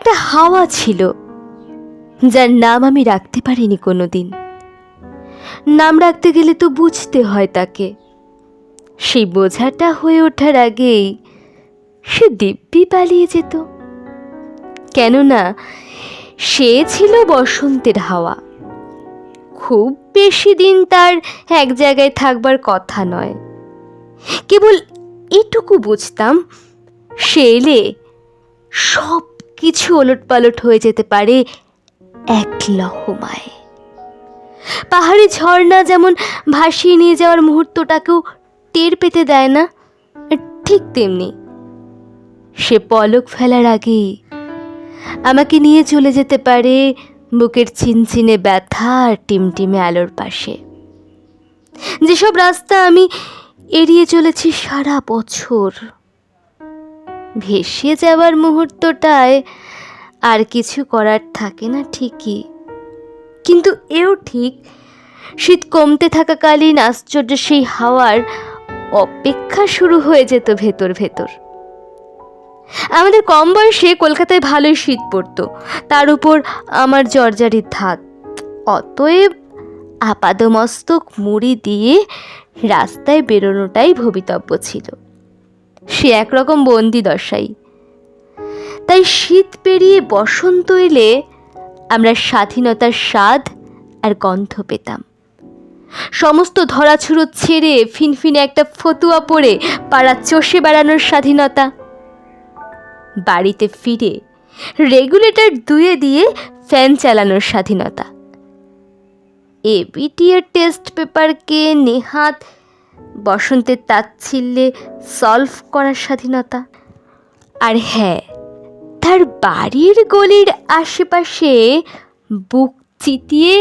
একটা হাওয়া ছিল, যার নাম আমি রাখতে পারিনি কোনোদিন। নাম রাখতে গেলে তো বুঝতে হয় তাকে। সেই বোঝাটা হয়ে ওঠার আগেই সে দিব্যি পালিয়ে যেত। কেননা সে ছিল বসন্তের হাওয়া। খুব বেশি দিন তার এক জায়গায় থাকবার কথা নয়। কেবল এটুকু বুঝতাম, সে এলে সব কিছু ওলটপালট হয়ে যেতে পারে এক লহমায়। পাহাড়ি ঝর্ণা যেমন ভাসিয়ে নিয়ে যাওয়ার মুহূর্তটাকেও টের পেতে দেয় না, ঠিক তেমনি সে পলক ফেলার আগেই আমাকে নিয়ে চলে যেতে পারে বুকের চিনচিনে ব্যথা আর টিমটিমে আলোর পাশে। যেসব রাস্তা আমি এড়িয়ে চলেছি সারা বছর, ভেসে যাওয়ার মুহূর্তটায় আর কিছু করার থাকে না ঠিকই, কিন্তু এও ঠিক শীত কমতে থাকাকালীন আশ্চর্য সেই হাওয়ার অপেক্ষা শুরু হয়ে যেত ভেতর ভেতর। আমাদের কম বয়সে কলকাতায় ভালোই শীত পড়তো, তার উপর আমার জর্জরির ধাত। অতএব আপাদমস্তক মুড়ি দিয়ে রাস্তায় বেরোনোটাই ভবিতব্য ছিল। সে একরকম বন্দি দশাই। তাই শীত পেরিয়ে বসন্ত এলে আমরা স্বাধীনতার স্বাদ আর গন্ধ পেতাম। সমস্ত ধরাছুড়ো ছেড়ে ফিনফিনে একটা ফতুয়া পরে পাড়া চষে বেড়ানোর স্বাধীনতা। বাড়িতে ফিরে রেগুলেটর ধুয়ে দিয়ে ফ্যান চালানোর স্বাধীনতা। এবিটিএর টেস্ট পেপারকে নেহাত বসন্তের তাচ্ছিল্যে সলভ করার স্বাধীনতা। আর হ্যাঁ, তার বাড়ির গলির আশেপাশে বুক চিতিয়ে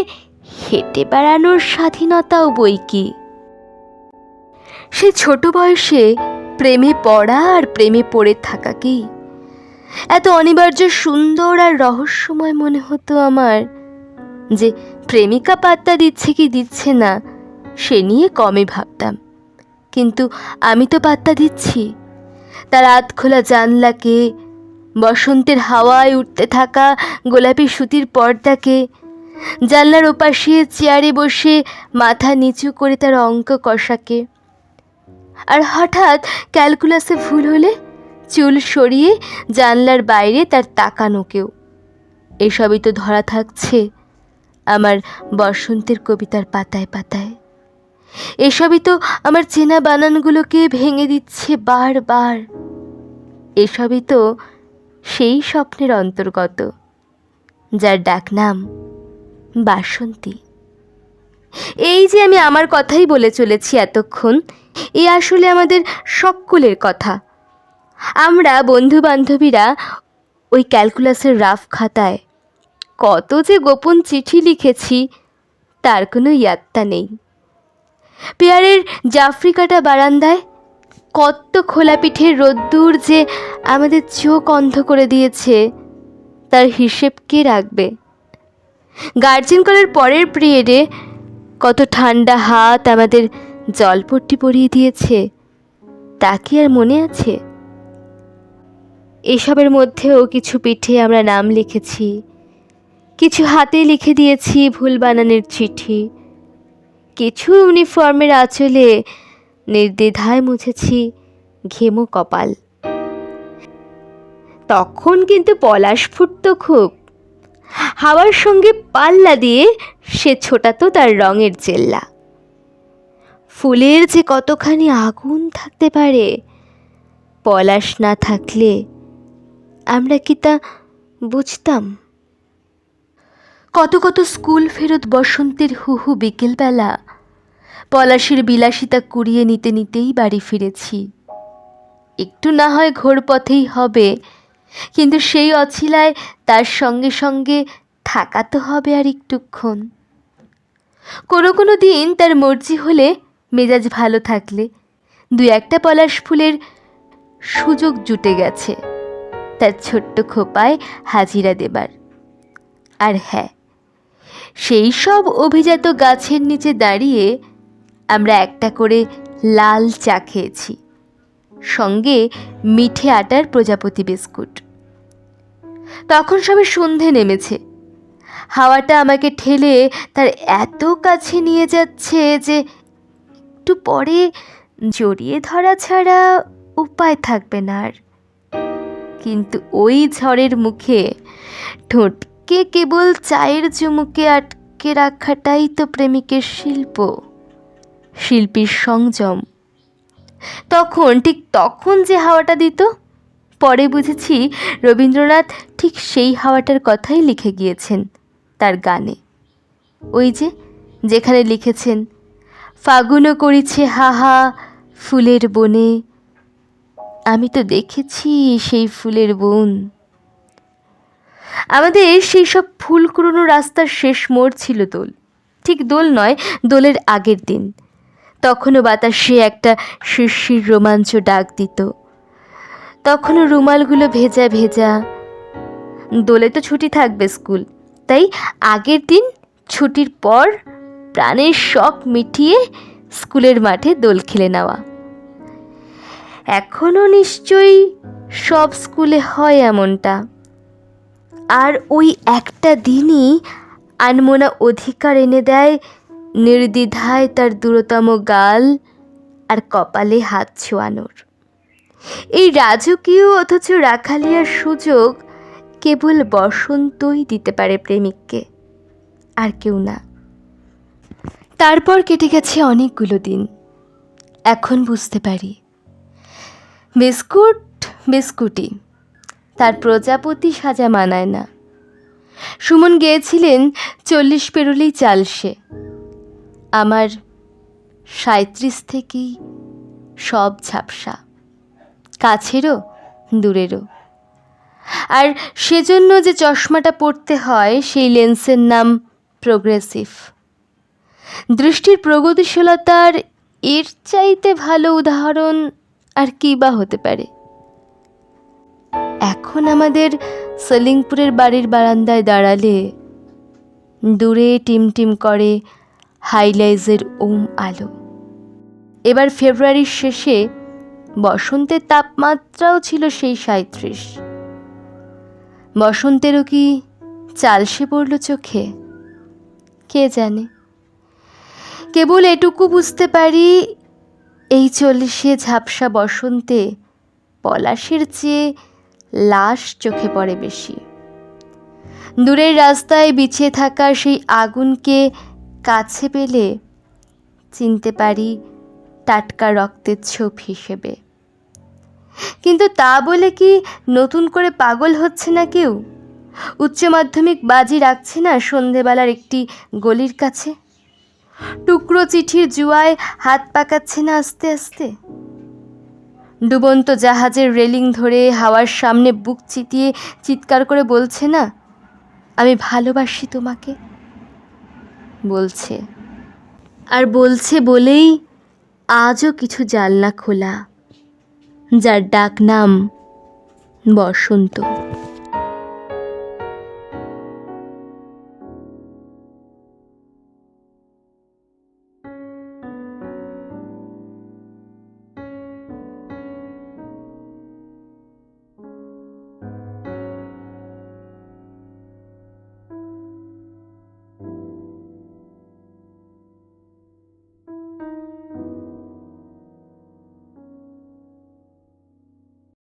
হেঁটে বেড়ানোর স্বাধীনতাও বই কি। সে ছোট বয়সে প্রেমে পড়া আর প্রেমে পড়ে থাকাকেই এত অনিবার্য সুন্দর আর রহস্যময় মনে হতো আমার যে প্রেমিকা পাত্তা দিচ্ছে কি দিচ্ছে না সে নিয়ে কমই ভাবতাম। কিন্তু আমি তো পাত্তা দিচ্ছি। তার আধ খোলা জানলাকে, বসন্তের হাওয়ায় উঠতে থাকা গোলাপি সুতির পর্দাকে, জানলার ওপাশে চেয়ারে বসে মাথা নিচু করে তার অঙ্ক কষাকে। আর হঠাৎ ক্যালকুলাসে ভুল হলে চুল সরিয়ে জানলার বাইরে তার তাকানোকেও। এসবই তো ধরা থাকছে আমার বসন্তের কবিতার পাতায় পাতায়। এসবই তো আমার চেনা বানানগুলোকে ভেঙে দিচ্ছে বারবার। এসবই তো সেই স্বপ্নের অন্তর্গত যার ডাকনাম বাসন্তী। এই যে আমি আমার কথাই বলে চলেছি এতক্ষণ, এ আসলে আমাদের সকলের কথা। আমরা বন্ধু বান্ধবীরা ওই ক্যালকুলাসের রাফ খাতায় কত যে গোপন চিঠি লিখেছি তার কোনো ইয়াত্তা নেই। পেয়ারের জাফরি কাটা বারান্দায় কত খোলা পিঠের রোদ্দুর যে আমাদের চোখ অন্ধ করে দিয়েছে তার হিসেব কে রাখবে? গার্জেন কলের পরের পিরিয়ডে কত ঠান্ডা হাত আমাদের জলপট্টি পরিয়ে দিয়েছে তা কি আর মনে আছে? এসবের মধ্যেও কিছু পিঠে আমরা নাম লিখেছি, কিছু হাতে লিখে দিয়েছি ভুল বানানের চিঠি, কিছু ইউনিফর্মের আঁচলে নির্দ্বিধায় মুছেছি ঘেমো কপাল। তখন কিন্তু পলাশ ফুটতো খুব। হাওয়ার সঙ্গে পাল্লা দিয়ে সে ছোটাতো তার রঙের চেল্লা। ফুলের যে কতখানি আগুন থাকতে পারে, পলাশ না থাকলে আমরা কি তা বুঝতাম? কত কত স্কুল ফেরত বসন্তের হুহু বিকেলবেলা পলাশের বিলাসিতা কুড়িয়ে নিতে নিতেই বাড়ি ফিরেছি। একটু না হয় ঘোর পথেই হবে, কিন্তু সেই অছিলায় তার সঙ্গে সঙ্গে থাকা তো হবে আর একটুক্ষণ। কোনো কোনো দিন তার মর্জি হলে, মেজাজ ভালো থাকলে দু একটা পলাশ ফুলের সুযোগ জুটে গেছে তার ছোট্ট খোপায় হাজিরা দেবার। আর হ্যাঁ, সেই সব অভিজাত গাছের নিচে দাঁড়িয়ে আমরা একটা করে লাল চা খেয়েছি, সঙ্গে মিঠে আটার প্রজাপতি বিস্কুট। তখন সবে সন্ধে নেমেছে। হাওয়াটা আমাকে ঠেলে তার এত কাছে নিয়ে যাচ্ছে যে একটু পরে জড়িয়ে ধরা ছাড়া উপায় থাকবে না আর। কিন্তু ওই ঝড়ের মুখে ঠোঁটকে কেবল চায়ের চুমুকে আটকে রাখাটাই তো প্রেমিকের শিল্প, শিল্পীর সংযম। ঠিক তখন যে হাওয়াটা দিত, পরে বুঝেছি রবীন্দ্রনাথ ঠিক সেই হাওয়াটার কথাই লিখে গিয়েছেন তার গানে। ওই যেখানে লিখেছেন, ফাগুনও করিছে হাহা ফুলের বনে, আমি তো দেখেছি সেই ফুলের বন। আমাদের সেই সব ফুল কুড়োনো রাস্তার শেষ মোড় ছিল দোল। ঠিক দোল নয়, দোলের আগের দিন। তখনও বাতাসে একটা শিরশির রোমাঞ্চ ডাক দিত। তখনও রুমালগুলো ভেজা ভেজা। দোলে তো ছুটি থাকবে স্কুল, তাই আগের দিন ছুটির পর প্রাণের শখ মিটিয়ে স্কুলের মাঠে দোল খেলে নেওয়া। এখনও নিশ্চয়ই সব স্কুলে হয় এমনটা। আর ওই একটা দিনই আনমোনা অধিকার এনে দেয় নির্দ্বিধায় তার দূরতম গাল আর কপালে হাত ছোঁয়ানোর। এই রাজকীয় অথচ রাখালিয়ার সুযোগ কেবল বসন্তই দিতে পারে প্রেমিককে, আর কেউ না। তারপর কেটে গেছে অনেকগুলো দিন। এখন বুঝতে পারি বিস্কুটই, তার প্রজাপতি সাজা মানায় না। সুমন গেয়েছিলেন 40 পেরোলেই চালসে। আমার 37 থেকেই সব ঝাপসা, কাছেরও দূরেরও। আর সেজন্য যে চশমাটা পরতে হয় সেই লেন্সের নাম প্রোগ্রেসিভ। দৃষ্টির প্রগতিশীলতার এর চাইতে ভালো উদাহরণ আর কী বা হতে পারে। এখন আমাদের সলিংপুরের বাড়ির বারান্দায় দাঁড়ালে দূরে টিমটিম করে হাইলাইজের ওম আলো। এবার ফেব্রুয়ারির শেষে বসন্তের তাপমাত্রাও ছিল সেই 37। বসন্তেরও কি চালসে পড়ল চোখে? কে জানে। কেবল এটুকু বুঝতে পারি, এই 40-এ ঝাপসা বসন্তে পলাশের চেয়ে লাশ চোখে পড়ে বেশি। দূরের রাস্তায় বিছিয়ে থাকা সেই আগুনকে কাছে পেলে চিনতে পারি টাটকা রক্তের ছোপ হিসেবে। কিন্তু তা বলে কি নতুন করে পাগল হচ্ছে না কেউ? উচ্চ মাধ্যমিক বাজি রাখছে না সন্ধেবেলার একটি গলির কাছে? টুকরো চিঠির জুয়ায় হাত পাকাচ্ছে না আস্তে আস্তে? ডুবন্ত জাহাজের রেলিং ধরে হাওয়ার সামনে বুক চিতিয়ে চিৎকার করে বলছে না, আমি ভালোবাসি তোমাকে? বলছে, আর বলছে বলেই আজও কিছু জানলা খোলা, যার ডাক নাম বসন্ত।